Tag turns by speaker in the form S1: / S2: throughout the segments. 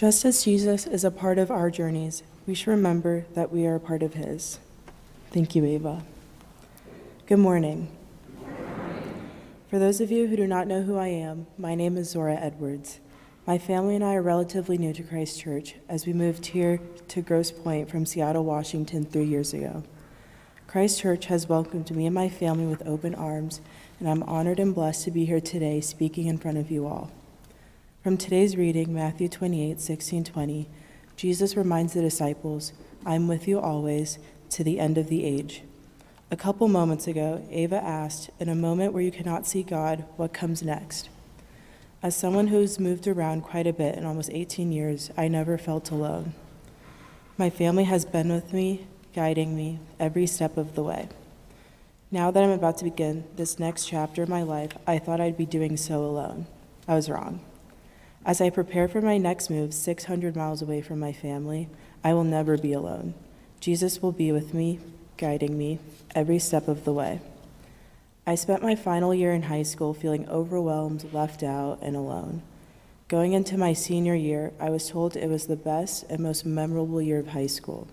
S1: Just as Jesus is a part of our journeys, we should remember that we are a part of his. Thank you, Ava. Good morning. For those of you who do not know who I am, my name is Zora Edwards. My family and I are relatively new to Christ Church as we moved here to Grosse Pointe from Seattle, Washington 3 years ago. Christ Church has welcomed me and my family with open arms, and I'm honored and blessed to be here today speaking in front of you all. From today's reading, Matthew 28:16-20, Jesus reminds the disciples, "I'm with you always, to the end of the age." A couple moments ago, Ava asked, in a moment where you cannot see God, what comes next? As someone who's moved around quite a bit in almost 18 years, I never felt alone. My family has been with me, guiding me every step of the way. Now that I'm about to begin this next chapter of my life, I thought I'd be doing so alone. I was wrong. As I prepare for my next move 600 miles away from my family, I will never be alone. Jesus will be with me, guiding me every step of the way. I spent my final year in high school feeling overwhelmed, left out, and alone. Going into my senior year, I was told it was the best and most memorable year of high school.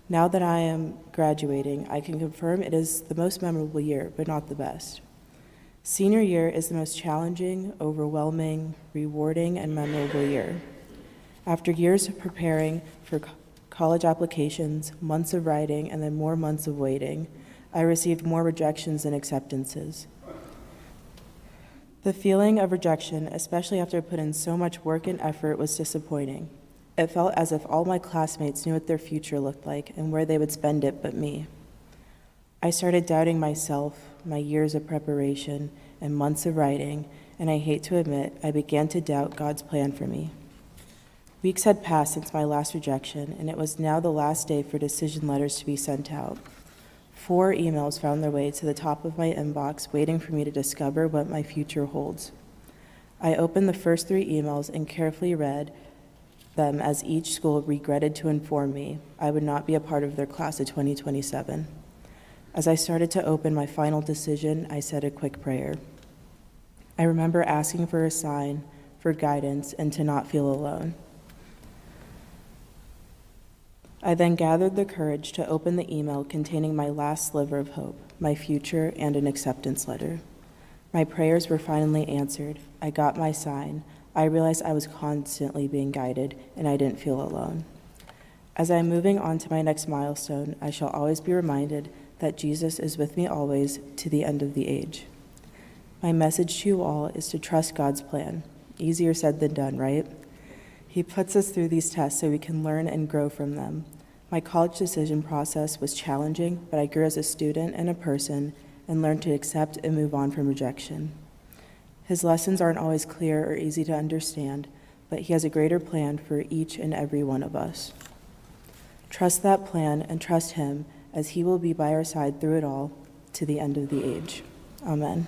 S1: Now that I am graduating, I can confirm it is the most memorable year, but not the best. Senior year is the most challenging, overwhelming, rewarding, and memorable year. After years of preparing for college applications, months of writing, and then more months of waiting, I received more rejections than acceptances. The feeling of rejection, especially after I put in so much work and effort, was disappointing. It felt as if all my classmates knew what their future looked like and where they would spend it but me. I started doubting myself, my years of preparation, and months of writing, and I hate to admit, I began to doubt God's plan for me. Weeks had passed since my last rejection, and it was now the last day for decision letters to be sent out. 4 emails found their way to the top of my inbox, waiting for me to discover what my future holds. I opened the first 3 emails and carefully read them as each school regretted to inform me I would not be a part of their class of 2027. As I started to open my final decision, I said a quick prayer. I remember asking for a sign, for guidance, and to not feel alone. I then gathered the courage to open the email containing my last sliver of hope, my future, and an acceptance letter. My prayers were finally answered. I got my sign. I realized I was constantly being guided, and I didn't feel alone. As I'm moving on to my next milestone, I shall always be reminded that Jesus is with me always to the end of the age. My message to you all is to trust God's plan. Easier said than done, right? He puts us through these tests so we can learn and grow from them. My college decision process was challenging, but I grew as a student and a person and learned to accept and move on from rejection. His lessons aren't always clear or easy to understand, but he has a greater plan for each and every one of us. Trust that plan and trust him, as he will be by our side through it all to the end of the age. Amen.